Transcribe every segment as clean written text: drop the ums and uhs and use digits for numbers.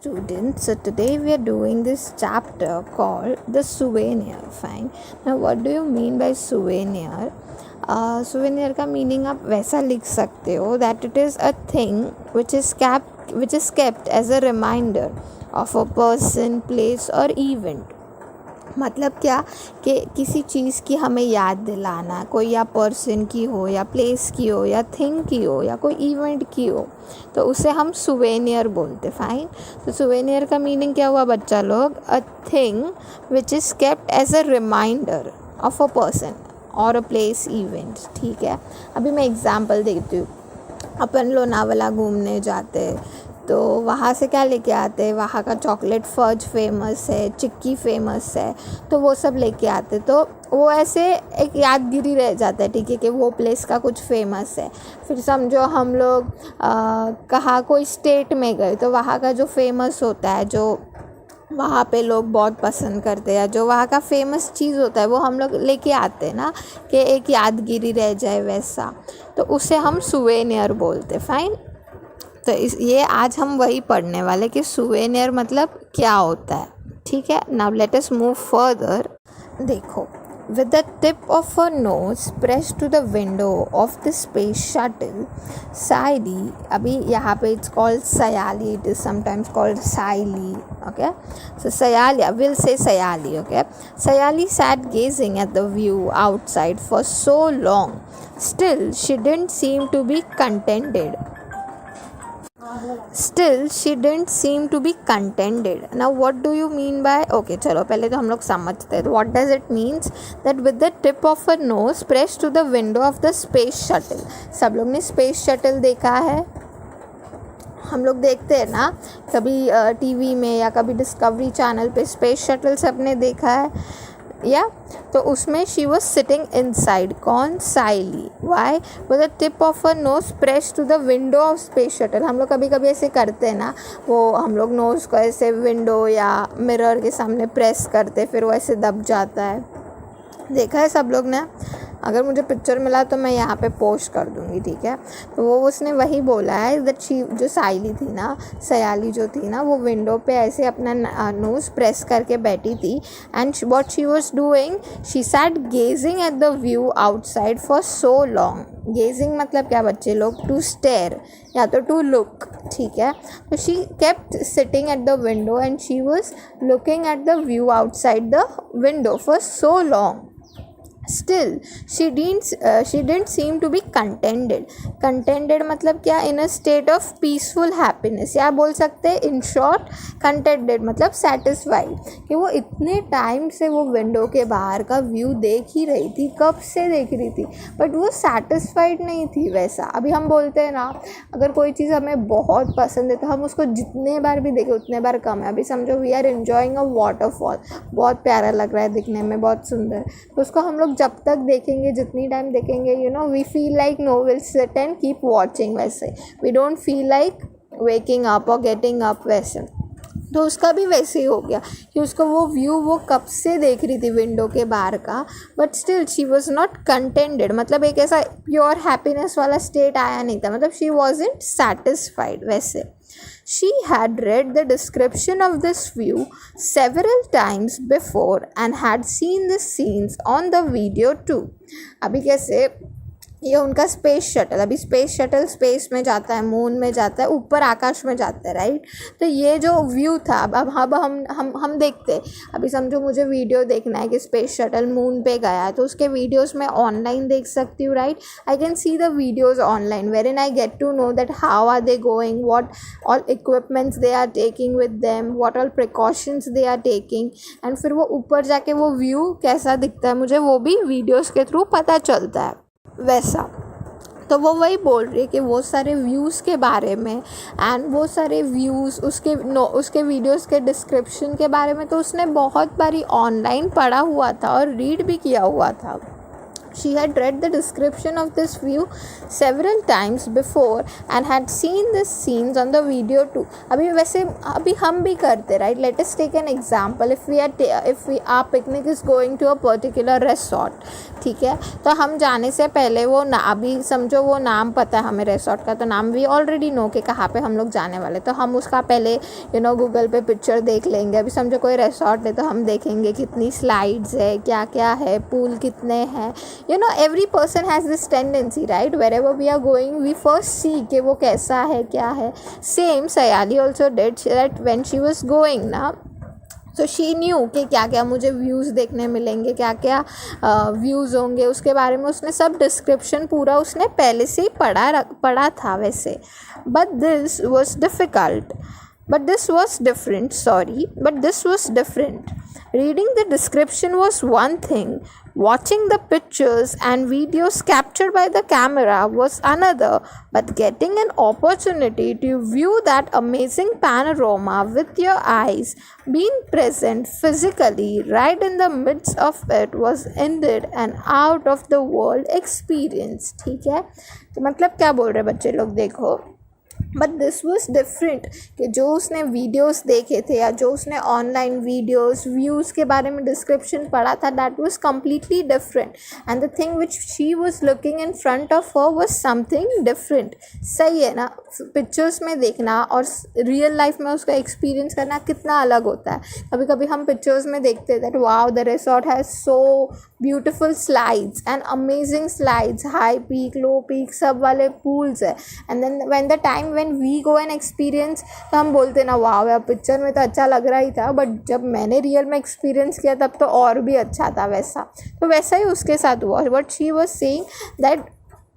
Students, so today we are doing this chapter called the souvenir. Fine. Now, what do you mean by souvenir? Souvenir का meaning आप वैसा लिख सकते हो that it is a thing which is kept as a reminder of a person, place or event. मतलब क्या कि किसी चीज़ की हमें याद दिलाना, कोई या पर्सन की हो या प्लेस की हो या थिंग की हो या कोई इवेंट की हो, तो उसे हम सुवेनियर बोलते. फाइन. तो सुवेनियर का मीनिंग क्या हुआ बच्चा लोग? A thing which is kept as a reminder of a person और अ प्लेस इवेंट. ठीक है, अभी मैं एग्ज़ाम्पल देती हूँ. अपन लोनावला घूमने जाते तो वहाँ से क्या लेके आते हैं? वहाँ का चॉकलेट फज फेमस है, चिक्की फेमस है, तो वो सब लेके आते. तो वो ऐसे एक यादगिरी रह जाता है. ठीक है, कि वो प्लेस का कुछ फेमस है. फिर समझो हम लोग कहाँ कोई स्टेट में गए तो वहाँ का जो फेमस होता है, जो वहाँ पे लोग बहुत पसंद करते हैं, जो वहाँ का फेमस चीज़ होता है वो हम लोग लेके आते हैं ना, कि एक यादगिरी रह जाए वैसा. तो उसे हम सुवेनियर बोलते. फाइन. तो ये आज हम वही पढ़ने वाले कि सुवेनियर मतलब क्या होता है. ठीक है, now let us move further. देखो, with the tip of a nose press to the window of the space shuttle Sayali. अभी यहाँ पे it's called Sayali, it is sometimes called Sayali. Okay, so Sayali, I will say Sayali. Okay, Sayali sat gazing at the view outside for so long. Still she didn't seem to be contented. Now what do you mean by? Okay, चलो पहले तो हम लोग समझते हैं. What does it means? That with the tip of a nose press to the window of the space shuttle. सब लोग ने स्पेस शटल देखा है? हम लोग देखते हैं ना कभी टीवी में या कभी डिस्कवरी चैनल पे स्पेस शटल सबने देखा है या? तो उसमें शी वॉज सिटिंग इनसाइड. कौन? Sayali. Why? With the tip of a nose press to the window of space shuttle. हम लोग कभी कभी ऐसे करते हैं ना, वो हम लोग नोज़ को ऐसे विंडो या मिरर के सामने प्रेस करते, फिर वो ऐसे दब जाता है. देखा है सब लोग ने? अगर मुझे पिक्चर मिला तो मैं यहाँ पे पोस्ट कर दूँगी. ठीक है, तो वो उसने वही बोला है दैट शी, जो साइली थी ना, सयाली जो थी ना, वो विंडो पे ऐसे अपना नोज़ प्रेस करके बैठी थी. And what she was doing, she sat gazing at the view outside for so long. Gazing मतलब क्या बच्चे लोग? टू स्टेयर या तो टू लुक. ठीक है, तो she kept sitting at the window and she was looking at the view outside the window for so long. Still, she didn't seem to be contented मतलब क्या? In a state of peaceful happiness. या बोल सकते हैं in short contented मतलब satisfied, कि वो इतने टाइम से वो विंडो के बाहर का व्यू देख ही रही थी, कब से देख रही थी, बट वो satisfied नहीं थी. वैसा अभी हम बोलते हैं ना, अगर कोई चीज़ हमें बहुत पसंद है तो हम उसको जितने बार भी देखें उतने बार कम है. अभी समझो we are enjoying a waterfall, बहुत प्यारा लग रहा है दिखने में, बहुत सुंदर, तो उसको हम लोग जब तक देखेंगे, जितनी टाइम देखेंगे, we feel like no will sit and keep watching. वैसे we don't feel like waking up और गेटिंग अप. वैसे तो उसका भी वैसे ही हो गया कि उसको वो व्यू वो कब से देख रही थी विंडो के बाहर का, but still she was not contented. मतलब एक ऐसा प्योर हैप्पीनेस वाला स्टेट आया नहीं था, मतलब शी वॉजंट सेटिस्फाइड. वैसे she had read the description of this view several times before and had seen the scenes on the video too. अभी कैसे ये उनका स्पेस शटल, अभी स्पेस शटल स्पेस में जाता है, मून में जाता है, ऊपर आकाश में जाता है, राइट? तो ये जो व्यू था, अब हम देखते हैं. अभी समझो मुझे वीडियो देखना है कि स्पेस शटल मून पे गया है, तो उसके वीडियोस मैं ऑनलाइन देख सकती हूँ, right? I can see the videos online wherein I get to know that how are they going, what all equipments they are taking with them, what all precautions they are taking. And फिर वो ऊपर जाके वो view कैसा दिखता है मुझे वो भी वीडियोज़ के थ्रू पता चलता है. वैसा तो वो वही बोल रही है कि वो सारे व्यूज़ के बारे में एंड वो सारे व्यूज़ उसके वीडियोस के डिस्क्रिप्शन के बारे में तो उसने बहुत बारी ऑनलाइन पढ़ा हुआ था और रीड भी किया हुआ था. She had read the description of this view several times before and had seen these scenes on the video too. अभी हम भी करते, right? Let us take an example. If our picnic is going to a particular resort, ठीक है, तो हम जाने से पहले वो ना, अभी समझो वो नाम पता है हमें रिसोर्ट का, तो नाम वी ऑलरेडी नो कि कहाँ पे हम लोग जाने वाले, तो हम उसका पहले गूगल पे पिक्चर देख लेंगे. अभी समझो कोई रिसोर्ट है तो हम देखेंगे कितनी स्लाइड्स है, क्या क्या है, पूल कितने हैं. Every person has this tendency, right? Wherever we are going we first see कि वो कैसा है, क्या है. Same Sayali also did that when she was going ना. तो शी न्यू कि क्या क्या मुझे व्यूज़ देखने मिलेंगे, क्या क्या व्यूज़ होंगे, उसके बारे में उसने सब डिस्क्रिप्शन पूरा उसने पहले से ही पढ़ा था वैसे. But this was difficult. But this was different. Reading the description was one thing. Watching the pictures and videos captured by the camera was another. But getting an opportunity to view that amazing panorama with your eyes, being present physically right in the midst of it, was indeed an out of the world experience. ठीक है, तो मतलब क्या बोल रहे बच्चे लोग, देखो. बट दिस वॉज डिफरेंट कि जो उसने वीडियोस देखे थे या जो उसने ऑनलाइन वीडियोस व्यूज़ के बारे में डिस्क्रिप्शन पढ़ा था, that was completely different. And the thing which she was looking in front of her was something different. सही है ना? पिक्चर्स में देखना और रियल लाइफ में उसका एक्सपीरियंस करना कितना अलग होता है. कभी कभी हम पिक्चर्स में देखते हैं that wow the resort has so beautiful slides and amazing slides, high peak, low peak, सब वाले पूल्स है. And then when the time when we go and experience, तो हम बोलते ना वाओ यार पिक्चर में तो अच्छा लग रहा ही था, बट जब मैंने रियल में एक्सपीरियंस किया तब तो और भी अच्छा था वैसा. तो वैसा ही उसके साथ हुआ. But she was saying that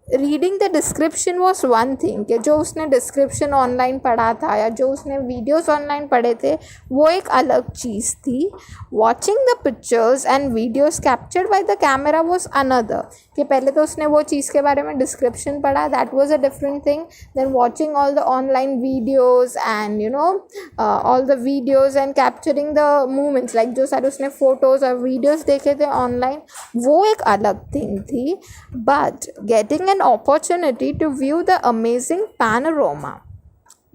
reading the description was one thing, कि जो उसने डिस्क्रिप्शन ऑनलाइन पढ़ा था या जो उसने वीडियोस ऑनलाइन पढ़े थे वो एक अलग चीज़ थी. Watching the pictures and videos captured by the camera was another, कि पहले तो उसने वो चीज़ के बारे में डिस्क्रिप्शन पढ़ा, that was a different thing. Then watching all the online videos and all the videos and capturing the movements, like जो सारे उसने फ़ोटोज़ और वीडियोज़ देखे थे ऑनलाइन, वो एक अलग थिंग थी. But getting an opportunity to view the amazing panorama.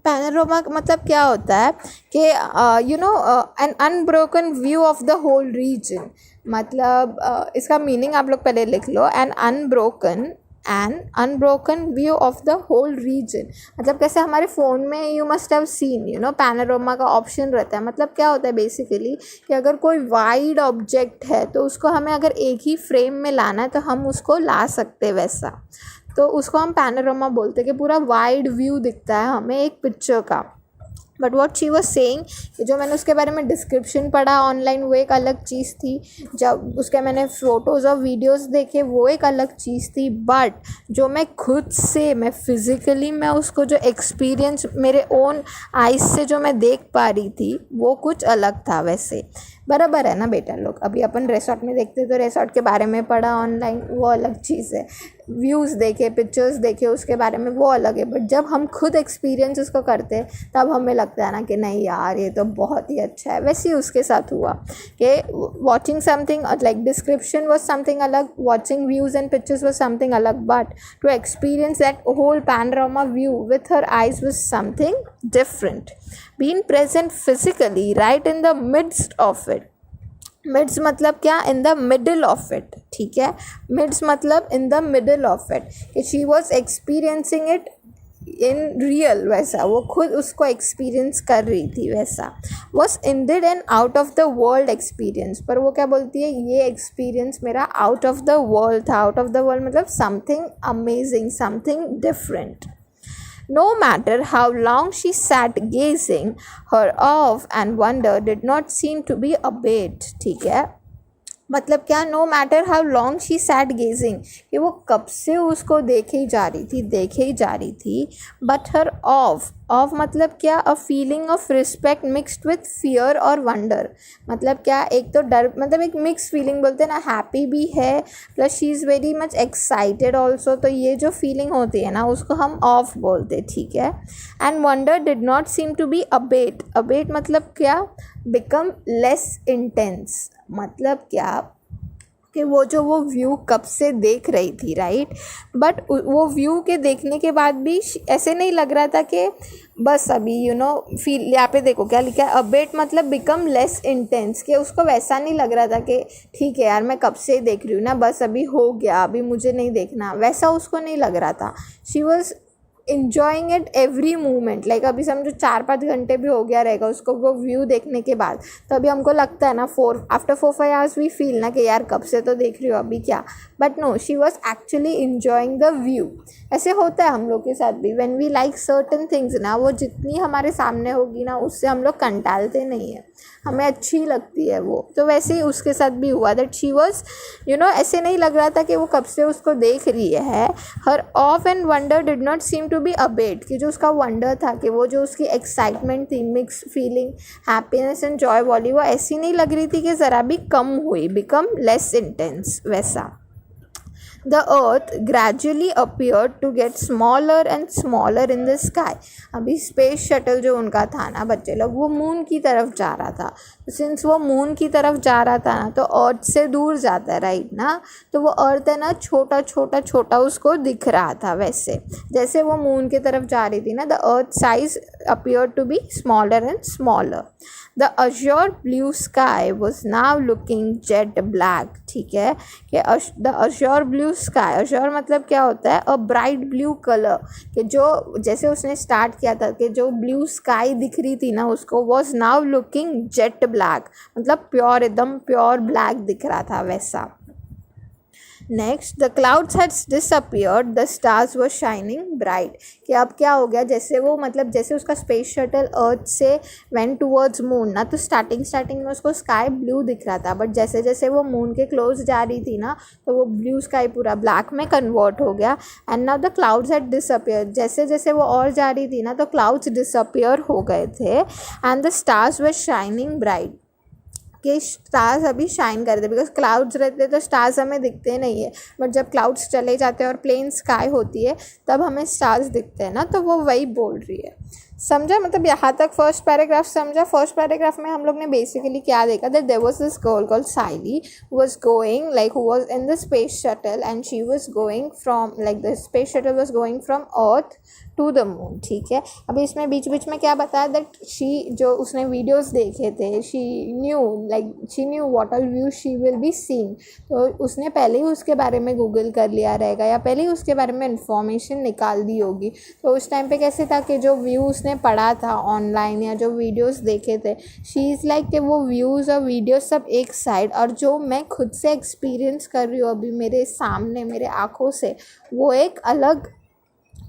Panorama मतलब क्या होता है कि an unbroken view of the whole region. मतलब इसका मीनिंग आप लोग पहले लिख लो. an unbroken view of the whole region. मतलब कैसे हमारे फ़ोन में you must have seen panorama का ऑप्शन रहता है. मतलब क्या होता है बेसिकली कि अगर कोई वाइड ऑब्जेक्ट है तो उसको हमें अगर एक ही फ्रेम में लाना है तो हम उसको ला सकते वैसा, तो उसको हम पैनोरामा बोलते हैं कि पूरा वाइड व्यू दिखता है हमें एक पिक्चर का. But what she was saying कि जो मैंने उसके बारे में डिस्क्रिप्शन पढ़ा ऑनलाइन वो एक अलग चीज़ थी, जब उसके मैंने फ़ोटोज़ और वीडियोस देखे वो एक अलग चीज़ थी. बट जो मैं खुद से मैं फिज़िकली मैं उसको जो एक्सपीरियंस मेरे ओन आइज़ से जो मैं देख पा रही थी वो कुछ अलग था. वैसे बराबर है ना बेटा लोग? अभी अपन रिसोर्ट में देखते तो रिसोर्ट के बारे में पढ़ा ऑनलाइन, वो अलग चीज़ है. व्यूज़ देखे, पिक्चर्स देखे, उसके बारे में वो अलग है. बट जब हम खुद एक्सपीरियंस उसको करते तब हमें लगता है ना कि नहीं यार ये तो बहुत ही अच्छा है. वैसे ही उसके साथ हुआ कि watching something like description was something अलग, watching views and pictures was something अलग, but to experience that whole panorama view with her eyes was something different. Being present physically right in the midst of it. Midst मतलब क्या? In the middle of it. ठीक है, midst मतलब in the middle of it, कि she was experiencing it in real. वैसा वो खुद उसको एक्सपीरियंस कर रही थी. वैसा was indeed and out of the world experience. पर वो क्या बोलती है, ये एक्सपीरियंस मेरा आउट ऑफ द वर्ल्ड था. आउट ऑफ द वर्ल्ड मतलब something amazing, something different. No matter how long she sat gazing, her awe and wonder did not seem to be abated. ठीक है, मतलब क्या? No matter how long she sat gazing, कि वो कब से उसको देखे ही जा रही थी. बट हर ऑफ मतलब क्या? A feeling of respect mixed with fear और वंडर. मतलब क्या? एक तो डर, मतलब एक मिक्स फीलिंग बोलते हैं ना, हैप्पी भी है plus she is very much excited also. तो ये जो फीलिंग होती है ना उसको हम ऑफ बोलते. ठीक है. And wonder did not seem to be abate. मतलब क्या? Become less intense. मतलब क्या? कि वो व्यू कब से देख रही थी, राइट। बट वो व्यू के देखने के बाद भी ऐसे नहीं लग रहा था कि बस अभी फील, यहाँ पे देखो क्या लिखा है, अबेट मतलब बिकम लेस इंटेंस, कि उसको वैसा नहीं लग रहा था कि ठीक है यार मैं कब से देख रही हूँ ना, बस अभी हो गया, अभी मुझे नहीं देखना, वैसा उसको नहीं लग रहा था। She was enjoying it every moment, like अभी समझो 4-5 घंटे भी हो गया रहेगा उसको वो व्यू देखने के बाद, तो अभी हमको लगता है ना आफ्टर 4-5 आवर्स वी फील ना कि यार कब से तो देख रही हो अभी क्या, but no, she was actually enjoying the view. ऐसे होता है हम लोग के साथ भी, when we like certain things ना, वो जितनी हमारे सामने होगी ना उससे हम लोग कंटालते नहीं है, हमें अच्छी लगती है वो। तो वैसे ही उसके साथ भी हुआ, दैट शी वॉज ऐसे नहीं लग रहा था कि वो कब से उसको देख रही है। Her awe and wonder did not seem to be abate, कि जो उसका वंडर था, कि वो जो उसकी एक्साइटमेंट थी, mix feeling, happiness and Joy वाली, वो ऐसी नहीं लग रही थी कि ज़रा भी कम हुई, बिकम लेस इंटेंस, वैसा। The earth gradually appeared to get smaller and smaller in the sky. अभी स्पेस शटल जो उनका था ना बच्चे लोग, वो मून की तरफ जा रहा था। तो सिंस वो मून की तरफ जा रहा था ना, तो अर्थ से दूर जाता है, राइट ना, तो वो अर्थ है ना छोटा छोटा छोटा उसको दिख रहा था। वैसे जैसे वो मून की तरफ जा रही थी ना, the earth size appeared to be smaller and smaller. The azure blue sky was now looking jet black. ठीक है, कि the azure blue sky, azure मतलब क्या होता है, अ ब्राइट ब्लू कलर, कि जो जैसे उसने स्टार्ट किया था कि जो ब्लू स्काई दिख रही थी ना उसको, was now looking jet black, मतलब प्योर, एकदम प्योर ब्लैक दिख रहा था वैसा। Next, the clouds had disappeared, the stars were shining bright, कि अब क्या हो गया, जैसे वो मतलब जैसे उसका स्पेस शटल अर्थ से वेंट टूवर्ड्स मून ना, तो स्टार्टिंग में उसको स्काई ब्लू दिख रहा था, बट जैसे जैसे वो मून के क्लोज जा रही थी ना, तो वो ब्लू स्काई पूरा ब्लैक में कन्वर्ट हो गया। And now the clouds had disappear, जैसे जैसे वो और जा रही थी ना, तो क्लाउड्स डिसअपियर हो गए थे। And the stars were shining bright, कि स्टार्स अभी शाइन कर रहे थे, बिकॉज क्लाउड्स रहते तो स्टार्स हमें दिखते नहीं है, बट जब क्लाउड्स चले जाते हैं और प्लेन स्काई होती है तब हमें स्टार्स दिखते हैं ना, तो वो वही बोल रही है। समझा, मतलब यहाँ तक फर्स्ट पैराग्राफ समझा। फर्स्ट पैराग्राफ में हम लोग ने बेसिकली क्या देखा, that there was this girl called Sayali who was going, like who was in the space shuttle, and she was going from, like the space shuttle was going from earth to the moon. ठीक है, अभी इसमें बीच बीच में क्या बताया, that she, जो उसने videos देखे थे, she knew what all view she will be seeing, तो उसने पहले ही उसके बारे में गूगल कर लिया रहेगा, या पहले ही उसके बारे में इंफॉर्मेशन निकाल दी होगी। तो उस टाइम पे कैसे था कि जो व्यू उसने पढ़ा था ऑनलाइन या जो वीडियोस देखे थे, शी इज़ लाइक कि वो व्यूज़ और वीडियोस सब एक साइड, और जो मैं खुद से एक्सपीरियंस कर रही हूँ अभी मेरे सामने मेरे आँखों से, वो एक अलग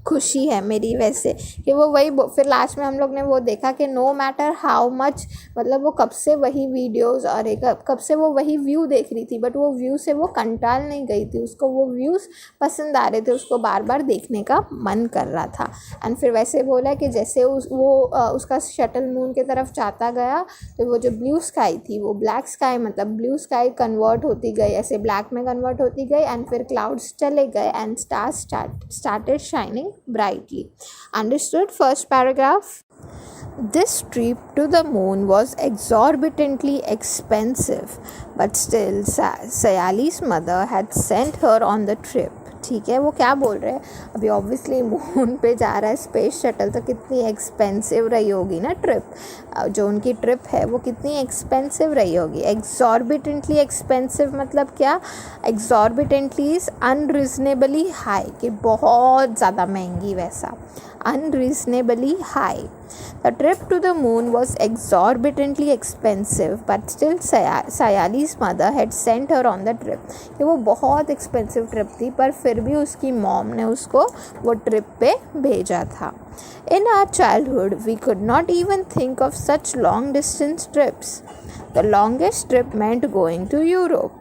खुशी है मेरी। वैसे कि वो वही, फिर लास्ट में हम लोग ने वो देखा कि नो मैटर हाउ मच, मतलब वो कब से वही वीडियोस और कब से वो वही व्यू देख रही थी, बट वो व्यू से वो कंटाल नहीं गई थी, उसको वो व्यूज़ पसंद आ रहे थे, उसको बार बार देखने का मन कर रहा था। एंड फिर वैसे बोला कि जैसे उसका शटल मून की तरफ जाता गया, तो वो जो ब्लू स्काई थी वो ब्लैक स्काई, मतलब ब्लू स्काई कन्वर्ट होती गई, ऐसे ब्लैक में कन्वर्ट होती गई, एंड फिर क्लाउड्स चले गए and stars started shining brightly. Understood first paragraph? This trip to the moon was exorbitantly expensive, but still Sayali's mother had sent her on the trip. ठीक है, वो क्या बोल रहे हैं, अभी ऑब्वियसली मून पे जा रहा है स्पेस शटल, तो कितनी एक्सपेंसिव रही होगी ना ट्रिप, जो उनकी ट्रिप है वो कितनी एक्सपेंसिव रही होगी। एग्जॉर्बिटेंटली एक्सपेंसिव मतलब क्या, एग्जॉर्बिटेंटली इज़ अनरीजनेबली हाई, कि बहुत ज़्यादा महंगी, वैसा unreasonably high. The trip to the moon was exorbitantly expensive, but still Sayali's mother had sent her on the trip. कि वो बहुत expensive trip थी, पर फिर भी उसकी mom ने उसको वो trip पे भेजा था। In our childhood, we could not even think of such long distance trips. The longest trip meant going to Europe.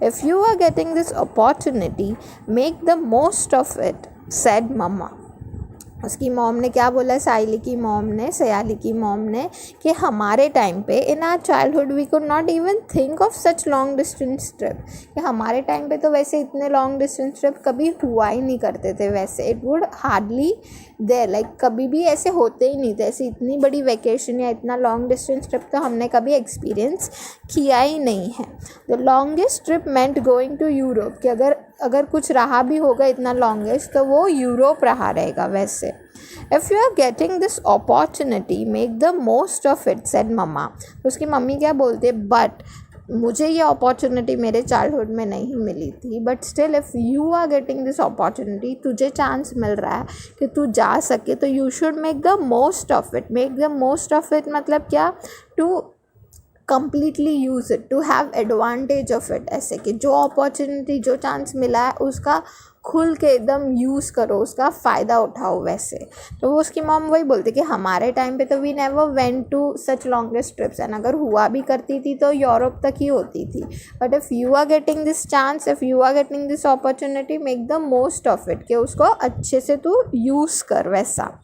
If you are getting this opportunity, make the most of it, said Mama. उसकी mom ने क्या बोला, सयाली की mom ने कि हमारे time पे in our childhood we could not even think of such long distance trip, कि हमारे टाइम पे तो वैसे इतने लॉन्ग डिस्टेंस ट्रिप कभी हुआ ही नहीं करते थे, वैसे it would hardly there, like कभी भी ऐसे होते ही नहीं थे, ऐसे इतनी बड़ी वेकेशन या इतना लॉन्ग डिस्टेंस ट्रिप तो हमने कभी एक्सपीरियंस किया ही नहीं है। The longest trip meant going to Europe, कि अगर कुछ रहा भी होगा इतना लॉन्गेस्ट तो वो यूरोप रहा रहेगा वैसे। If you are getting this opportunity make the most of it, said mama. उसकी मम्मी क्या बोलते, बट मुझे ये अपॉर्चुनिटी मेरे चाइल्डहुड में नहीं मिली थी, but still if you are getting this opportunity, तुझे चांस मिल रहा है कि तू जा सके, तो you should make the most of it. Make the most of it मतलब क्या, to completely use it, to have advantage of it, ऐसे कि जो अपॉर्चुनिटी जो चांस मिला है उसका खुल के एकदम यूज़ करो, उसका फ़ायदा उठाओ वैसे। तो वो उसकी मॉम वही बोलती कि हमारे टाइम पे तो we never went to such longest trips, and अगर हुआ भी करती थी तो यूरोप तक ही होती थी। But if you are getting this chance, if you are getting this opportunity, make the most of it, कि उसको अच्छे से तू यूज़ कर वैसा।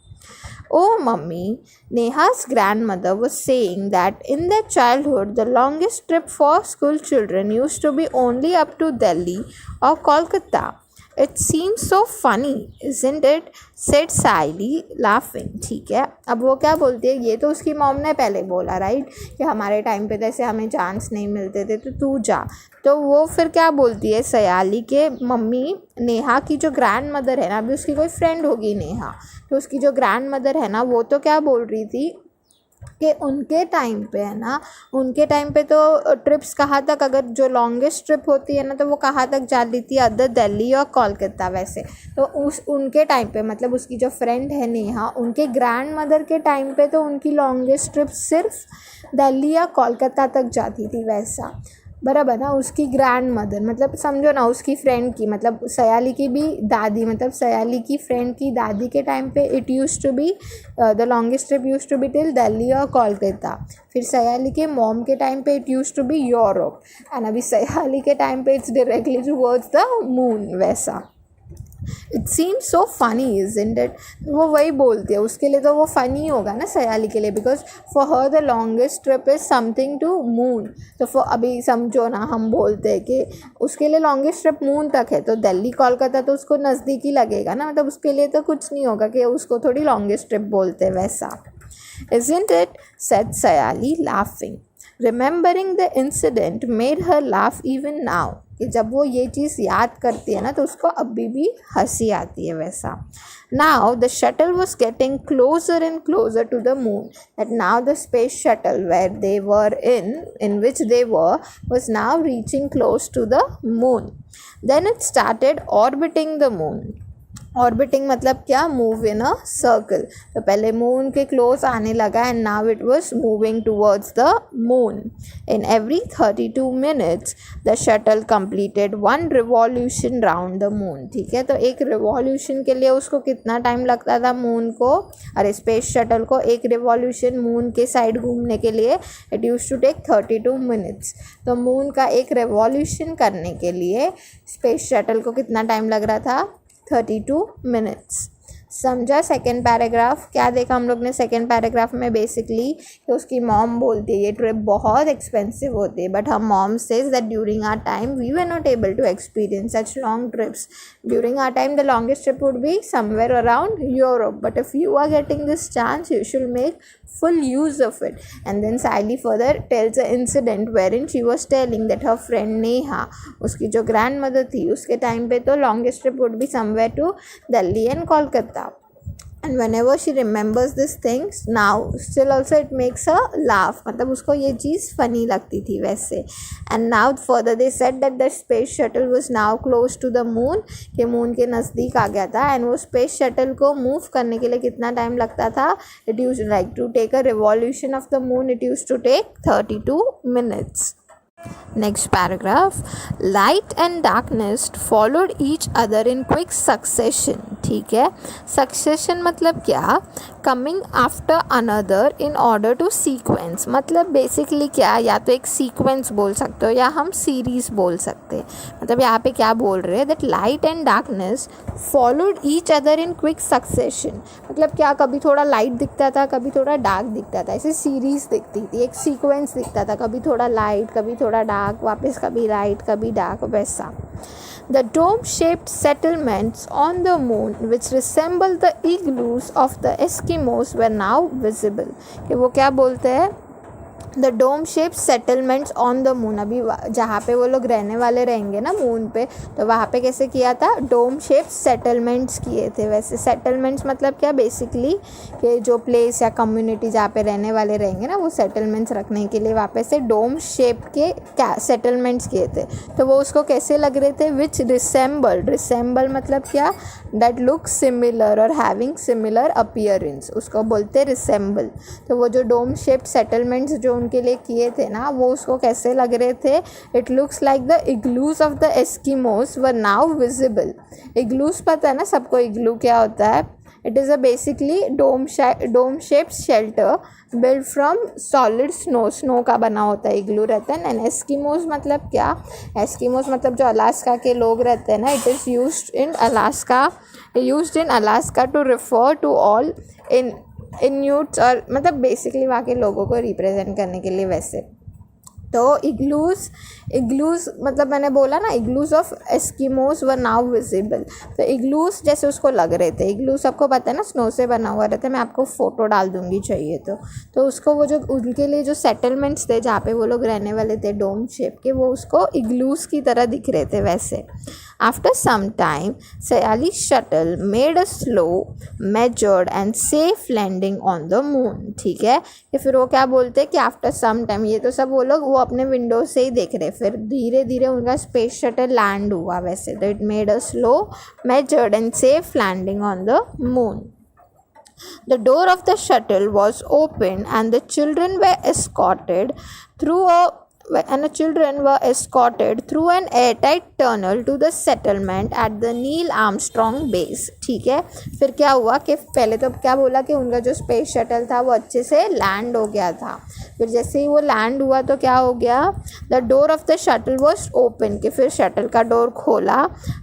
Oh, mummy, Neha's grandmother was saying that in their childhood, the longest trip for school children used to be only up to Delhi or Kolkata. It seems so funny, isn't it? said Sally laughing. ठीक है, अब वो क्या बोलती है, ये तो उसकी मॉम ने पहले बोला राइट, कि हमारे टाइम पे जैसे हमें चांस नहीं मिलते थे तो तू जा। तो वो फिर क्या बोलती है, सयाली के मम्मी, नेहा की जो ग्रैंड मदर है ना, अभी उसकी कोई फ्रेंड होगी नेहा, तो उसकी जो ग्रैंड मदर है ना, वो तो क्या बोल रही थी कि उनके टाइम पे है ना, उनके टाइम पे तो ट्रिप्स कहाँ तक, अगर जो लॉन्गेस्ट ट्रिप होती है ना तो वो कहाँ तक जा रही थी, अदर दिल्ली और कोलकाता वैसे। तो उनके टाइम पे मतलब उसकी जो फ्रेंड है नेहा, उनके ग्रैंड मदर के टाइम पे तो उनकी लॉन्गेस्ट ट्रिप सिर्फ दिल्ली या कोलकाता तक जाती थी वैसा, बराबर ना। उसकी ग्रैंड मदर मतलब समझो ना, उसकी फ्रेंड की, मतलब सयाली की भी दादी, मतलब सयाली की फ्रेंड की दादी के टाइम पे it use to be the longest trip use to be till Delhi और कोलकाता। फिर सयाली के मॉम के टाइम पे it use to be Europe, and अभी सयाली के टाइम पे it's directly towards the moon वैसा। It seems so funny isn't it, वो वही बोलती है, उसके लिए तो वो फ़नी होगा ना सयाली के लिए, because for her the longest trip is something to moon. तो फॉर अभी समझो ना, हम बोलते हैं कि उसके लिए लॉन्गेस्ट ट्रिप मून तक है, तो दिल्ली कोलकाता तो उसको नज़दीक ही लगेगा ना, मतलब उसके लिए तो कुछ नहीं होगा कि उसको थोड़ी लॉन्गेस्ट ट्रिप बोलते हैं वैसा। Isn't it? said Sayali laughing. Remembering the incident made her laugh even now. कि जब वो ये चीज़ याद करती है ना तो उसको अभी भी हंसी आती है वैसा। Now the shuttle was getting closer and closer to the moon. That now the space shuttle where they were in which they were, was now reaching close to the moon. Then it started orbiting the moon. Orbiting मतलब क्या, move in a circle. तो पहले moon के close आने लगा and now it was moving towards the moon. In every 32 minutes the shuttle completed 1 revolution round the moon. ठीक है, तो एक रिवॉल्यूशन के लिए उसको कितना टाइम लगता था मून को, अरे स्पेस शटल को एक रिवॉल्यूशन मून के साइड घूमने के लिए it use to take 32 minutes. तो मून का एक रिवॉल्यूशन करने के लिए स्पेस शटल को कितना टाइम लग रहा था, 32 मिनट्स। समझा। सेकेंड पैराग्राफ क्या देखा हम लोग ने सेकेंड पैराग्राफ में, बेसिकली कि उसकी मॉम बोलती है ये ट्रिप बहुत एक्सपेंसिव होती है, but her mom says that during our time we were not able to experience such long trips. During our time the longest trip would be somewhere around Europe, but if you are getting this chance you should make full use of it. And then Sally further tells an incident wherein she was telling that her friend Neha, उसकी जो grandmother थी उसके time पे तो longest trip would be somewhere to Delhi and Kolkata. And whenever she remembers these things now still also it makes her laugh, मतलब उसको ये चीज़ funny लगती थी वैसे. And now further they said that the space shuttle was now close to the moon, कि moon के नज़दीक आ गया था, and वो space shuttle को move करने के लिए कितना time लगता था, it used like to take a revolution of the moon it used to take 32 minutes. Next paragraph, light and darkness followed each other in quick succession. ठीक है। सक्सेशन मतलब क्या, coming after another in order to sequence, मतलब basically क्या, या तो एक sequence बोल सकते हो या हम सीरीज बोल सकते हैं। मतलब यहाँ पे क्या बोल रहे हैं, that light and darkness followed each other in quick succession, मतलब क्या, कभी थोड़ा लाइट दिखता था, कभी थोड़ा डार्क दिखता था, ऐसे सीरीज दिखती थी, एक सीक्वेंस दिखता था, कभी थोड़ा लाइट कभी थोड़ा डार्क, वापस कभी लाइट कभी डार्क, वैसा। The dome-shaped settlements on the moon, which resemble the igloos of the Eskimos, were now visible. कि वो क्या बोलते हैं, the dome shape settlements on the moon, अभी जहाँ पे वो लोग रहने वाले रहेंगे ना मून पे, तो वहाँ पे कैसे किया था, डोम शेप सेटलमेंट्स किए थे। वैसे सेटलमेंट्स मतलब क्या, बेसिकली कि जो प्लेस या कम्युनिटी जहाँ पे रहने वाले रहेंगे ना, वो सेटलमेंट्स रखने के लिए वहाँ पे से डोम शेप के क्या सेटलमेंट्स किए थे। तो वो उसको कैसे लग रहे थे, विच रिसेंबल मतलब क्या, दैट लुक सिमिलर और हैविंग सिमिलर अपीयरेंस, उसको बोलते रिसेंबल। तो वो जो डोम शेप सेटलमेंट्स जो उनके लिए किए थे ना, वो उसको कैसे लग रहे थे, it looks like the igloos of the Eskimos were now visible. Igloos पता है ना सबको, इग्लू क्या होता है, it is a basically dome shaped shelter build from solid snow का बना होता है, इग्लू रहता है। एंड एस्किमोस मतलब क्या, एस्किमोस मतलब जो अलास्का के लोग रहते हैं ना, it is used in Alaska to refer to all Inuits, और मतलब बेसिकली वहाँ के लोगों को रिप्रेजेंट करने के लिए। वैसे तो इग्लूज मतलब मैंने बोला ना, igloos of Eskimos were now visible. तो इग्लूज जैसे उसको लग रहे थे, इग्लू सबको पता है ना स्नो से बना हुआ रहता है, मैं आपको फ़ोटो डाल दूँगी चाहिए तो उसको वो जो उनके लिए जो सेटलमेंट्स थे जहाँ पे वो लोग रहने वाले थे डोम शेप के, वो उसको इग्लूज की तरह दिख रहे थे वैसे। After some time Sayali shuttle made a slow measured and safe landing on the moon, ठीक है। कि फिर वो क्या बोलते हैं कि आफ्टर सम टाइम, ये तो सब वो लोग वो अपने विंडो से ही देख रहे, फिर धीरे धीरे उनका स्पेस शटल लैंड हुआ वैसे। तो it made a slow measured and safe landing on the moon. The door of the shuttle was opened and the children were escorted through an airtight tunnel to the settlement at the Neil Armstrong base, ठीक है। फिर क्या हुआ कि पहले तो क्या बोला कि उनका जो स्पेस शटल था वो अच्छे से लैंड हो गया था। फिर जैसे ही वो लैंड हुआ तो क्या हो गया, the door of the shuttle was open, कि फिर शटल का डोर खोला।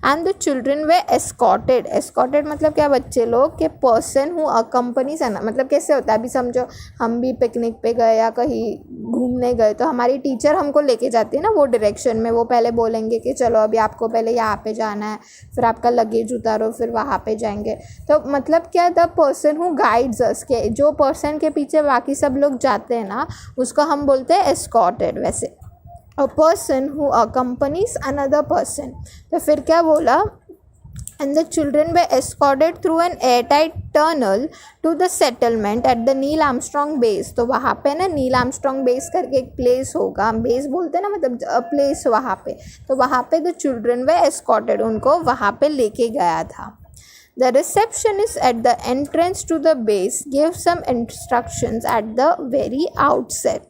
And the children way escorted मतलब क्या, बच्चे लोग के पर्सन हु अकम्पनीज है ना, मतलब कैसे होता है, अभी समझो हम भी पिकनिक पे गए या कहीं घूमने गए, तो हमारी टीचर हमको लेके जाती है ना वो डायरेक्शन में, वो पहले बोलेंगे कि चलो अभी आपको पहले यहाँ पे जाना है, फिर आपका लगेज उतारो, फिर वहाँ पे जाएंगे। तो मतलब क्या, द पर्सन हु गाइड्स अस, के जो पर्सन के पीछे बाकी सब लोग जाते हैं ना, उसको हम बोलते हैं एस्कॉर्टेड। वैसे a person who accompanies another person. तो फिर क्या बोला, and the children were escorted through an airtight tunnel to the settlement at the Neil Armstrong base। तो वहाँ पे ना नील आर्मस्ट्रॉन्ग बेस करके एक प्लेस होगा, बेस बोलते हैं ना मतलब प्लेस वहाँ पे, तो वहाँ पे द चिल्ड्रन वे एस्कॉर्टेड, उनको वहाँ पे लेके गया था। The receptionist at the entrance to the base gave some instructions at the very outset,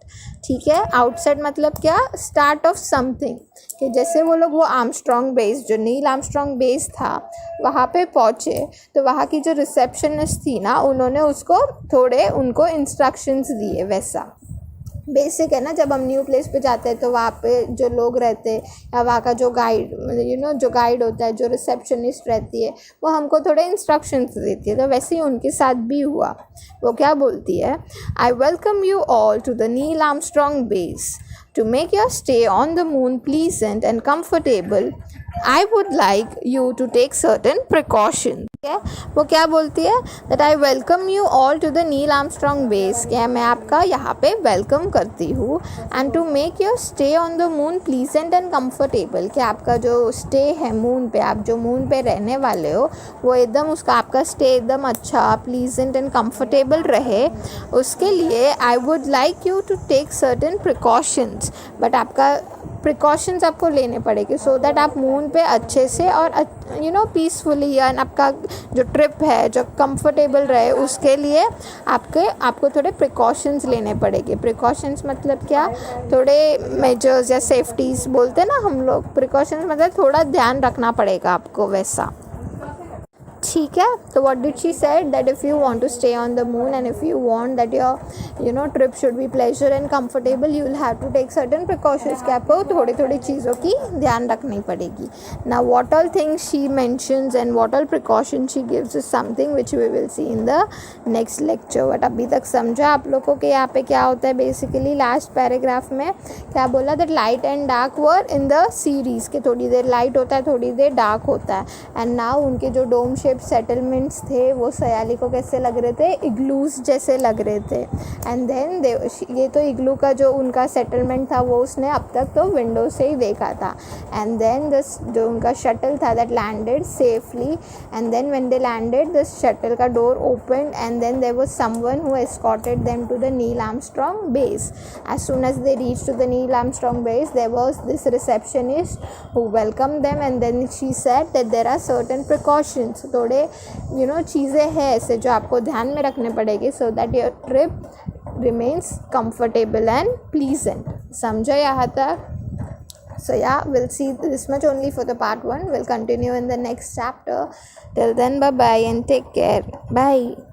ठीक है। आउटसेट मतलब क्या, स्टार्ट ऑफ समथिंग, कि जैसे वो लोग वो आर्मस्ट्रॉन्ग बेस, जो नील आर्मस्ट्रॉन्ग बेस था, वहाँ पे पहुँचे, तो वहाँ की जो रिसेप्शनिस्ट थी ना, उन्होंने उसको थोड़े उनको इंस्ट्रक्शंस दिए। वैसा बेसिक है ना, जब हम न्यू प्लेस पे जाते हैं तो वहाँ पे जो लोग रहते हैं या वहाँ का जो गाइड जो गाइड होता है, जो रिसेप्शनिस्ट रहती है, वो हमको थोड़े इंस्ट्रक्शंस देती है। तो वैसे ही उनके साथ भी हुआ। वो क्या बोलती है, I welcome you all to the Neil Armstrong base to make your stay on the moon pleasant and comfortable. I would like you to take certain precaution. क्या वो क्या बोलती है, that I welcome you all to the Neil Armstrong base, क्या मैं आपका यहाँ पे वेलकम करती हूँ। And to make your stay on the moon pleasant and comfortable, कि आपका जो स्टे है मून पे, आप जो मून पे रहने वाले हो, वो एकदम उसका आपका स्टे एकदम अच्छा प्लीजेंट एंड कम्फर्टेबल रहे, उसके लिए I would like you to take certain precautions. But आपका प्रिकॉशंस आपको लेने पड़ेंगे सो दैट आप मून पे अच्छे से और पीसफुली, या आपका जो ट्रिप है जो कंफर्टेबल रहे, उसके लिए आपको थोड़े प्रिकॉशंस लेने पड़ेंगे। प्रिकॉशंस मतलब क्या, थोड़े मेजर्स या सेफ्टीज़ बोलते हैं ना हम लोग, प्रिकॉशंस मतलब थोड़ा ध्यान रखना पड़ेगा आपको वैसा। ठीक है. तो what did she said that if you want to stay on the moon and if you want that your trip should be pleasure and comfortable, you will have to take certain precautions. कि आपको थोड़ी थोड़ी चीज़ों की ध्यान रखनी पड़ेगी. Now what all things she mentions and what all precautions she gives is something which we will see in the next lecture. But अभी तक समझा आप लोगों को कि यहाँ पे क्या होता है. बेसिकली लास्ट पैराग्राफ में क्या बोला, that light and dark were in the series, के थोड़ी देर लाइट होता है थोड़ी देर डार्क होता है. एंड नाउ उनके जो डोम शेप सेटलमेंट्स थे वो सयाली को कैसे लग रहे थे, इग्लूज जैसे लग रहे थे. एंड देन ये तो इग्लू का जो उनका सेटलमेंट था वो उसने अब तक तो विंडो से ही देखा था. एंड देन दिस जो उनका शटल था that landed safely. And then when they landed this shuttle का door open and then there was someone who escorted them to the Neil Armstrong base. As soon as they reach to the Neil Armstrong base there was this receptionist who welcome them and then she said that there are certain precautions. थोड़े चीज़ें हैं ऐसे जो आपको ध्यान में रखने पड़ेगी so that your trip remains comfortable and pleasant. समझो यहाँ तक? So yeah, we'll see this much only for the part 1. We'll continue in the next chapter. Till then, bye bye and take care. Bye.